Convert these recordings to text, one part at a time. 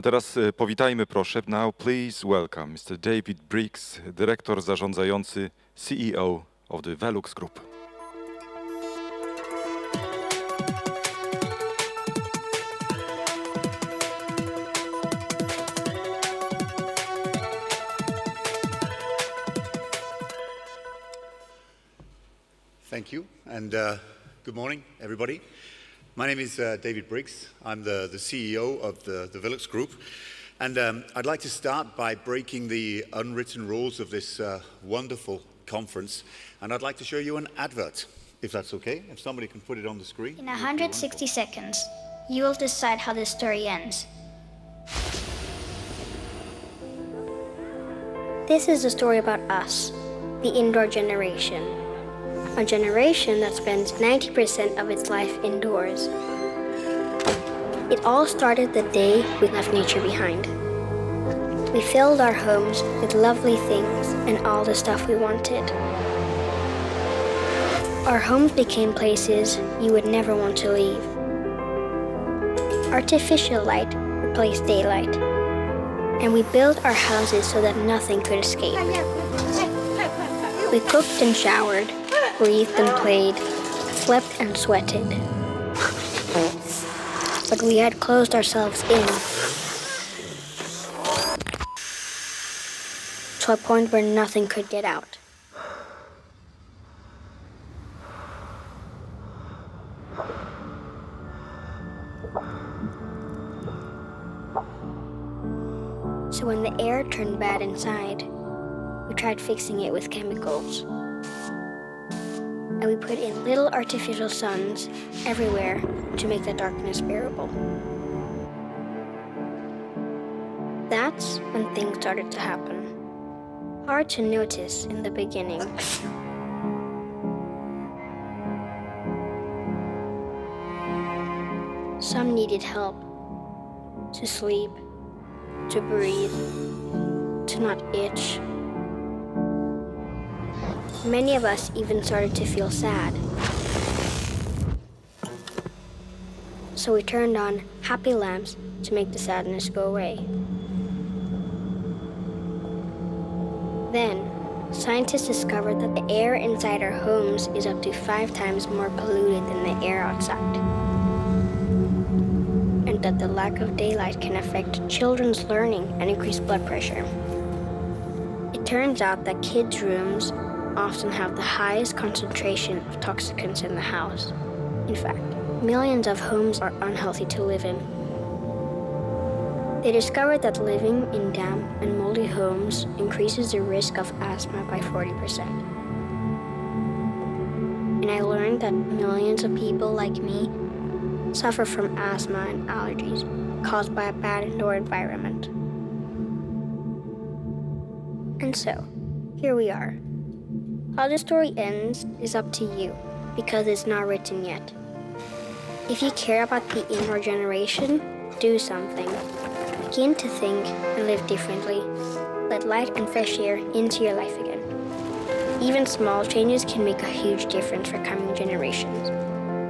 A teraz powitajmy proszę. Now please welcome Mr. David Briggs, dyrektor zarządzający CEO of the Velux Group. Thank you, and good morning, everybody. My name is David Briggs. I'm the CEO of the Velux Group, and I'd like to start by breaking the unwritten rules of this wonderful conference, and I'd like to show you an advert, if that's okay, if somebody can put it on the screen. In 160 seconds, you will decide how this story ends. This is a story about us, the indoor generation. A generation that spends 90% of its life indoors. It all started the day we left nature behind. We filled our homes with lovely things and all the stuff we wanted. Our homes became places you would never want to leave. Artificial light replaced daylight, and we built our houses so that nothing could escape. We cooked and showered, breathed and played, slept and sweated. But we had closed ourselves in to a point where nothing could get out. So when the air turned bad inside, we tried fixing it with chemicals. And we put in little artificial suns everywhere to make the darkness bearable. That's when things started to happen. Hard to notice in the beginning. Some needed help to sleep, to breathe, to not itch. Many of us even started to feel sad. So we turned on happy lamps to make the sadness go away. Then, scientists discovered that the air inside our homes is up to 5 times more polluted than the air outside. And that the lack of daylight can affect children's learning and increase blood pressure. It turns out that kids' rooms often have the highest concentration of toxicants in the house. In fact, millions of homes are unhealthy to live in. They discovered that living in damp and moldy homes increases the risk of asthma by 40%. And I learned that millions of people like me suffer from asthma and allergies caused by a bad indoor environment. And so, here we are. How the story ends is up to you, because it's not written yet. If you care about the indoor generation, do something. Begin to think and live differently. Let light and fresh air into your life again. Even small changes can make a huge difference for coming generations.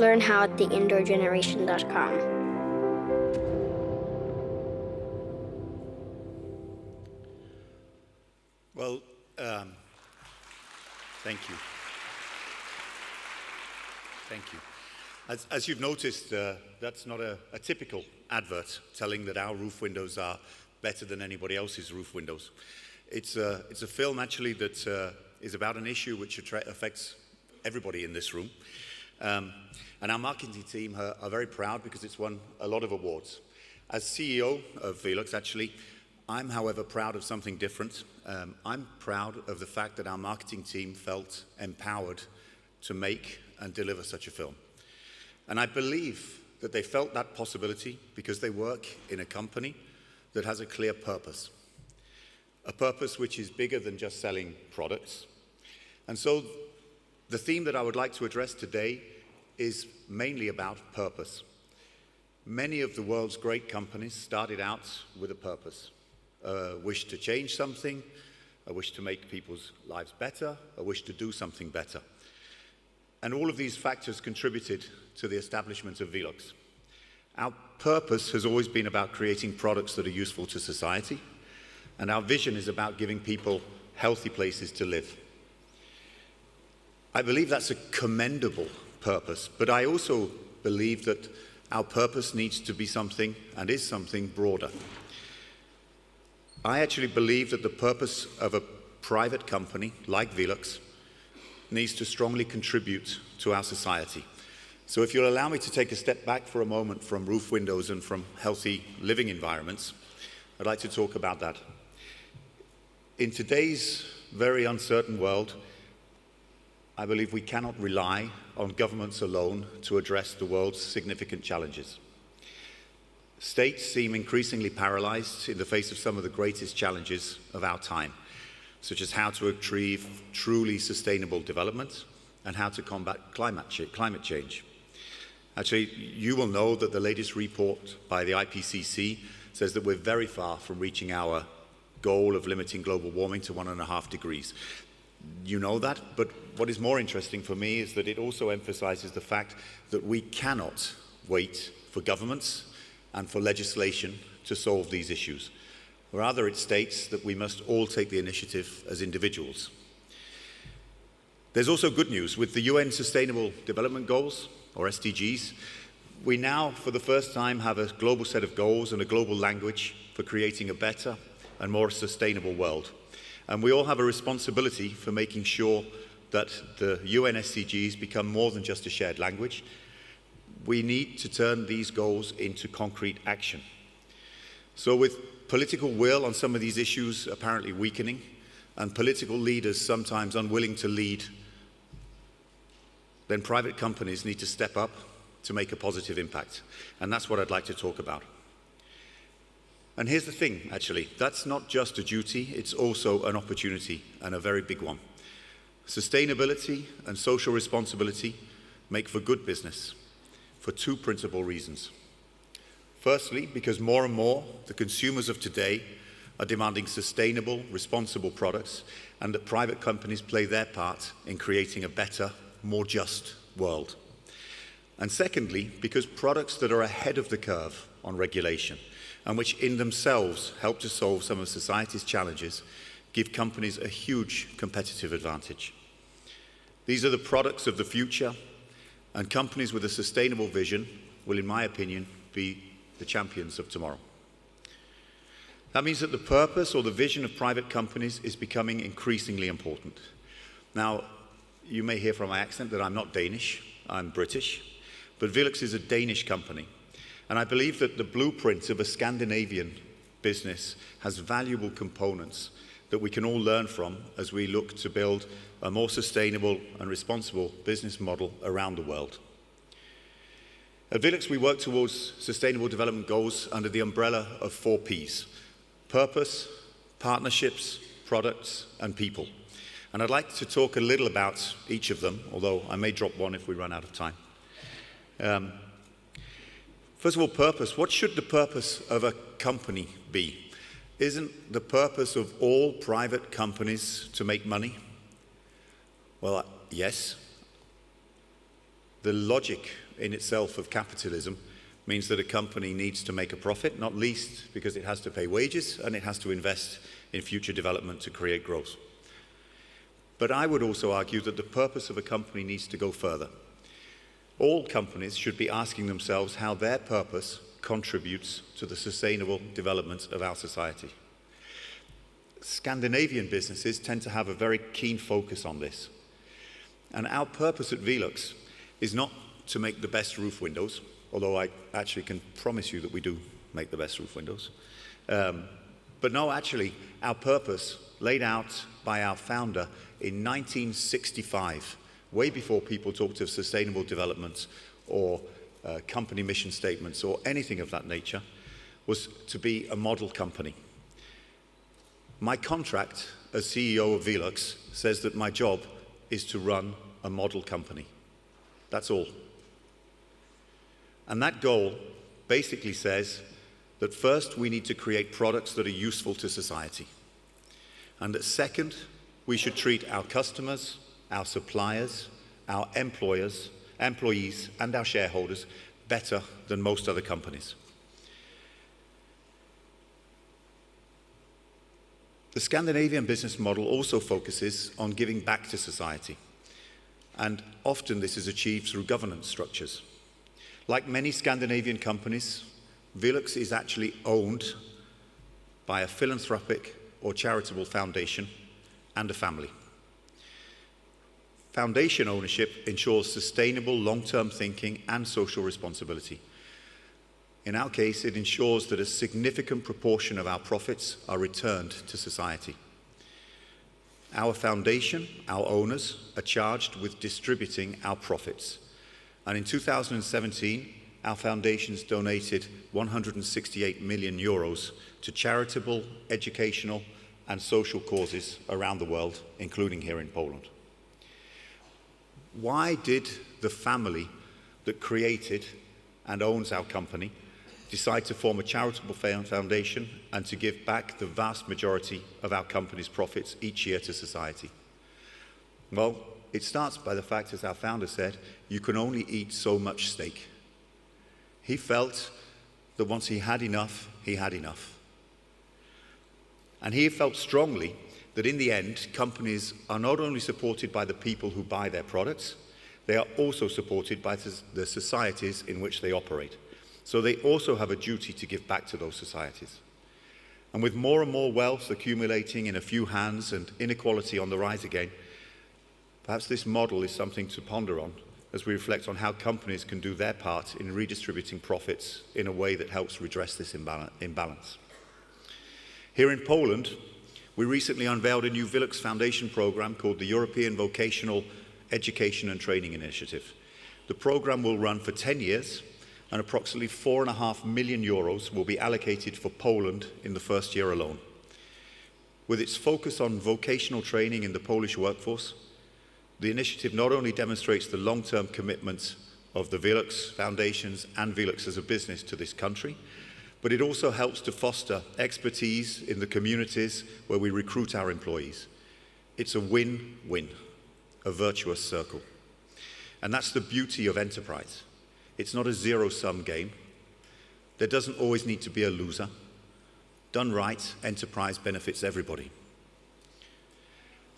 Learn how at theindoorgeneration.com. Well, thank you. Thank you. As you've noticed, that's not a typical advert telling that our roof windows are better than anybody else's roof windows. It's a film actually that is about an issue which affects everybody in this room. And our marketing team are very proud because it's won a lot of awards. As CEO of Velux, actually, I'm, however, proud of something different. I'm proud of the fact that our marketing team felt empowered to make and deliver such a film. And I believe that they felt that possibility because they work in a company that has a clear purpose. A purpose which is bigger than just selling products. And so the theme that I would like to address today is mainly about purpose. Many of the world's great companies started out with a purpose. A wish to change something, a wish to make people's lives better, a wish to do something better. And all of these factors contributed to the establishment of Velux. Our purpose has always been about creating products that are useful to society, and our vision is about giving people healthy places to live. I believe that's a commendable purpose, but I also believe that our purpose needs to be something, and is something, broader. I actually believe that the purpose of a private company like Velux needs to strongly contribute to our society. So if you'll allow me to take a step back for a moment from roof windows and from healthy living environments, I'd like to talk about that. In today's very uncertain world, I believe we cannot rely on governments alone to address the world's significant challenges. States seem increasingly paralyzed in the face of some of the greatest challenges of our time, such as how to achieve truly sustainable development and how to combat climate change. Actually, you will know that the latest report by the IPCC says that we're very far from reaching our goal of limiting global warming to 1.5 degrees. You know that, but what is more interesting for me is that it also emphasizes the fact that we cannot wait for governments and for legislation to solve these issues. Rather, it states that we must all take the initiative as individuals. There's also good news. With the UN Sustainable Development Goals, or SDGs, we now, for the first time, have a global set of goals and a global language for creating a better and more sustainable world. And we all have a responsibility for making sure that the UN SDGs become more than just a shared language. We need to turn these goals into concrete action. So with political will on some of these issues apparently weakening, and political leaders sometimes unwilling to lead, then private companies need to step up to make a positive impact. And that's what I'd like to talk about. And here's the thing, actually, that's not just a duty, it's also an opportunity, and a very big one. Sustainability and social responsibility make for good business for two principal reasons. Firstly, because more and more the consumers of today are demanding sustainable, responsible products, and that private companies play their part in creating a better, more just world. And secondly, because products that are ahead of the curve on regulation, and which in themselves help to solve some of society's challenges, give companies a huge competitive advantage. These are the products of the future, and companies with a sustainable vision will, in my opinion, be the champions of tomorrow. That means that the purpose or the vision of private companies is becoming increasingly important. Now, you may hear from my accent that I'm not Danish, I'm British, but Velux is a Danish company. And I believe that the blueprint of a Scandinavian business has valuable components that we can all learn from as we look to build a more sustainable and responsible business model around the world. At Velux, we work towards sustainable development goals under the umbrella of 4 Ps: purpose, partnerships, products, and people. And I'd like to talk a little about each of them, although I may drop one if we run out of time. First of all, purpose. What should the purpose of a company be? Isn't the purpose of all private companies to make money? Well, yes. The logic in itself of capitalism means that a company needs to make a profit, not least because it has to pay wages and it has to invest in future development to create growth. But I would also argue that the purpose of a company needs to go further. All companies should be asking themselves how their purpose contributes to the sustainable development of our society. Scandinavian businesses tend to have a very keen focus on this. And our purpose at Velux is not to make the best roof windows, although I actually can promise you that we do make the best roof windows. But no, actually, our purpose, laid out by our founder in 1965, way before people talked of sustainable development or company mission statements or anything of that nature, was to be a model company. My contract as CEO of Velux says that my job is to run a model company. That's all. And that goal basically says that first we need to create products that are useful to society. And that second, we should treat our customers, our suppliers, our employees, and our shareholders better than most other companies. The Scandinavian business model also focuses on giving back to society, and often this is achieved through governance structures. Like many Scandinavian companies, Velux is actually owned by a philanthropic or charitable foundation and a family. Foundation ownership ensures sustainable long-term thinking and social responsibility. In our case, it ensures that a significant proportion of our profits are returned to society. Our foundation, our owners, are charged with distributing our profits. And in 2017, our foundations donated 168 million euros to charitable, educational, and social causes around the world, including here in Poland. Why did the family that created and owns our company decide to form a charitable foundation and to give back the vast majority of our company's profits each year to society? Well, it starts by the fact, as our founder said, you can only eat so much steak. He felt that once he had enough, he had enough. And he felt strongly that in the end, companies are not only supported by the people who buy their products, they are also supported by the societies in which they operate. So they also have a duty to give back to those societies. And with more and more wealth accumulating in a few hands and inequality on the rise again, perhaps this model is something to ponder on as we reflect on how companies can do their part in redistributing profits in a way that helps redress this imbalance. Here in Poland, we recently unveiled a new Velux Foundation program called the European Vocational Education and Training Initiative. The program will run for 10 years, and approximately 4.5 million euros will be allocated for Poland in the first year alone. With its focus on vocational training in the Polish workforce, the initiative not only demonstrates the long-term commitment of the Velux Foundations and Velux as a business to this country, but it also helps to foster expertise in the communities where we recruit our employees. It's a win-win, a virtuous circle. And that's the beauty of enterprise. It's not a zero-sum game. There doesn't always need to be a loser. Done right, enterprise benefits everybody.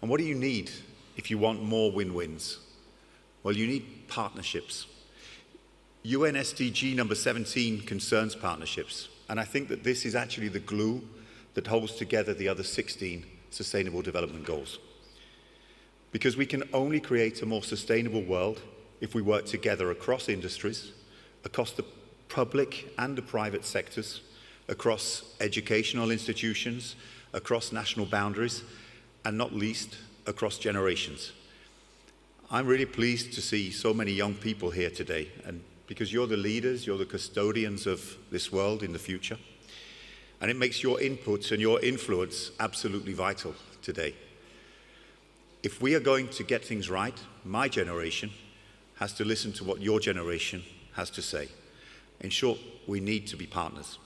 And what do you need if you want more win-wins? Well, you need partnerships. UN SDG number 17 concerns partnerships, and I think that this is actually the glue that holds together the other 16 Sustainable Development Goals. Because we can only create a more sustainable world if we work together across industries, across the public and the private sectors, across educational institutions, across national boundaries, and not least, across generations. I'm really pleased to see so many young people here today, and because you're the leaders, you're the custodians of this world in the future, and it makes your input and your influence absolutely vital today. If we are going to get things right, my generation has to listen to what your generation has to say. In short, we need to be partners.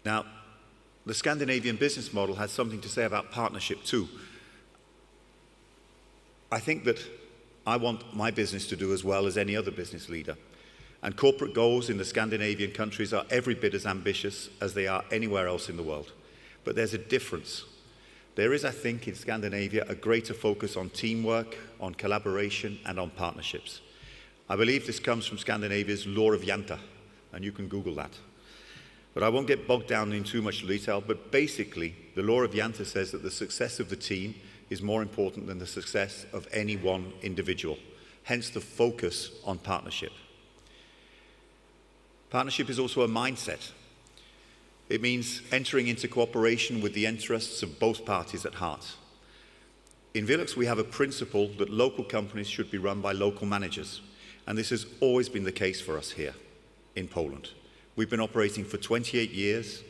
Now, the Scandinavian business model has something to say about partnership too. I think that I want my business to do as well as any other business leader. And corporate goals in the Scandinavian countries are every bit as ambitious as they are anywhere else in the world. But there's a difference. There is, I think, in Scandinavia, a greater focus on teamwork, on collaboration, and on partnerships. I believe this comes from Scandinavia's law of Janta, and you can Google that. But I won't get bogged down in too much detail, but basically, the law of Janta says that the success of the team is more important than the success of any one individual, hence the focus on partnership. Partnership is also a mindset. It means entering into cooperation with the interests of both parties at heart. In Velux, we have a principle that local companies should be run by local managers, and this has always been the case for us here in Poland. We've been operating for 28 years,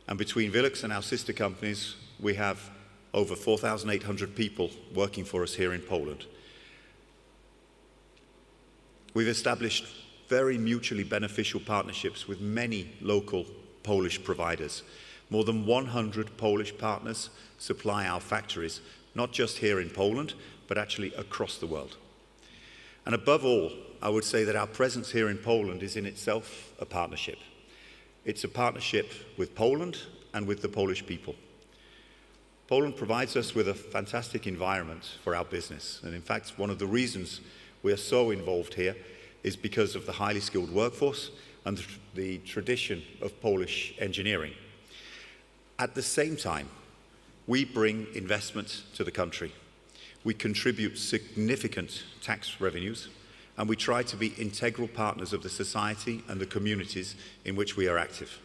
and between Velux and our sister companies, we have over 4,800 people working for us here in Poland. We've established very mutually beneficial partnerships with many local Polish providers. More than 100 Polish partners supply our factories, not just here in Poland, but actually across the world. And above all, I would say that our presence here in Poland is in itself a partnership. It's a partnership with Poland and with the Polish people. Poland provides us with a fantastic environment for our business, and in fact, one of the reasons we are so involved here is because of the highly skilled workforce and the tradition of Polish engineering. At the same time, we bring investment to the country. We contribute significant tax revenues, and we try to be integral partners of the society and the communities in which we are active.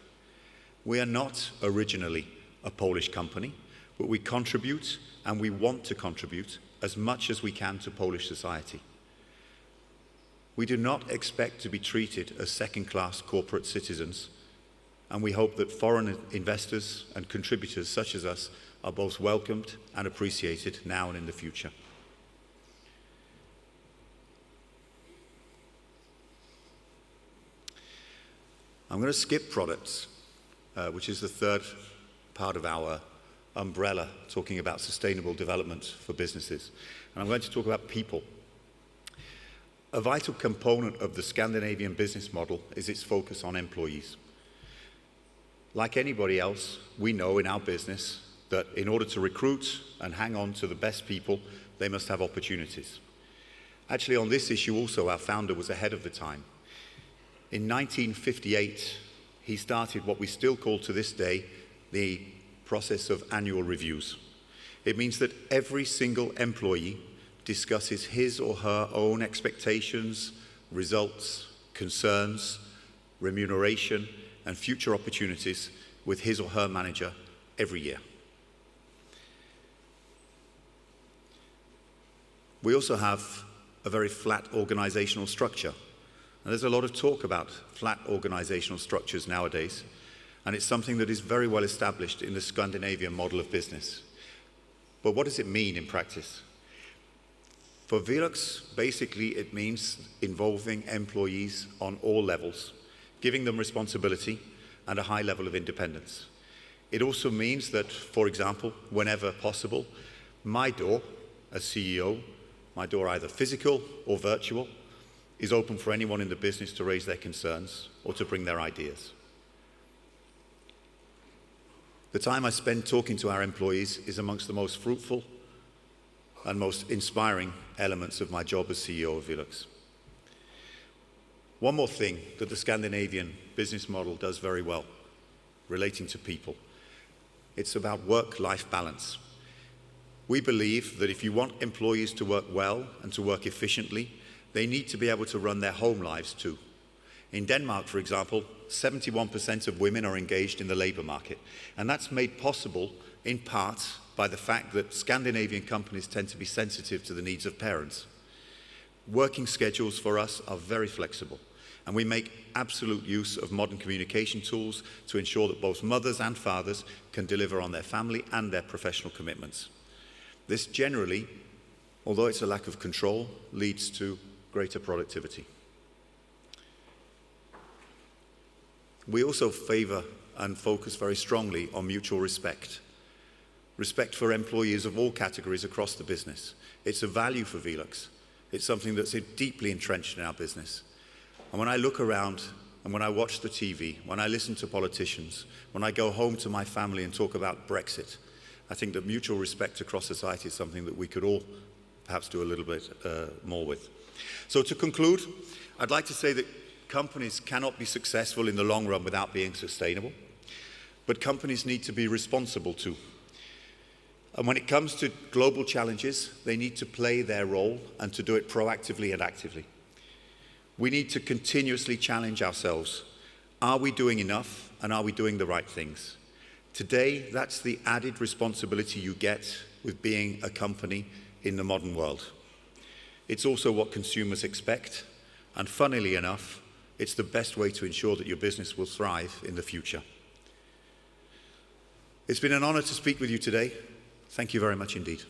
We are not originally a Polish company, but we contribute, and we want to contribute as much as we can to Polish society. We do not expect to be treated as second-class corporate citizens, and we hope that foreign investors and contributors such as us are both welcomed and appreciated now and in the future. I'm going to skip products, which is the third part of our umbrella, talking about sustainable development for businesses. And I'm going to talk about people. A vital component of the Scandinavian business model is its focus on employees. Like anybody else, we know in our business that in order to recruit and hang on to the best people, they must have opportunities. Actually, on this issue also, our founder was ahead of the time. In 1958, he started what we still call to this day the process of annual reviews. It means that every single employee discusses his or her own expectations, results, concerns, remuneration, and future opportunities with his or her manager every year. We also have a very flat organizational structure. And there's a lot of talk about flat organizational structures nowadays, and it's something that is very well established in the Scandinavian model of business. But what does it mean in practice? For Velux, basically it means involving employees on all levels, giving them responsibility and a high level of independence. It also means that, for example, whenever possible, my door as CEO, my door either physical or virtual, is open for anyone in the business to raise their concerns or to bring their ideas. The time I spend talking to our employees is amongst the most fruitful and most inspiring elements of my job as CEO of Velux. One more thing that the Scandinavian business model does very well, relating to people. It's about work-life balance. We believe that if you want employees to work well and to work efficiently, they need to be able to run their home lives too. In Denmark, for example, 71% of women are engaged in the labor market, and that's made possible in part by the fact that Scandinavian companies tend to be sensitive to the needs of parents. Working schedules for us are very flexible, and we make absolute use of modern communication tools to ensure that both mothers and fathers can deliver on their family and their professional commitments. This generally, although it's a lack of control, leads to greater productivity. We also favor and focus very strongly on mutual respect. Respect for employees of all categories across the business. It's a value for Velux. It's something that's deeply entrenched in our business. And when I look around and when I watch the TV, when I listen to politicians, when I go home to my family and talk about Brexit, I think that mutual respect across society is something that we could all perhaps do a little bit more with. So to conclude, I'd like to say that companies cannot be successful in the long run without being sustainable, but companies need to be responsible too. And when it comes to global challenges, they need to play their role and to do it proactively and actively. We need to continuously challenge ourselves. Are we doing enough, and are we doing the right things? Today, that's the added responsibility you get with being a company in the modern world. It's also what consumers expect, and funnily enough, it's the best way to ensure that your business will thrive in the future. It's been an honor to speak with you today. Thank you very much indeed.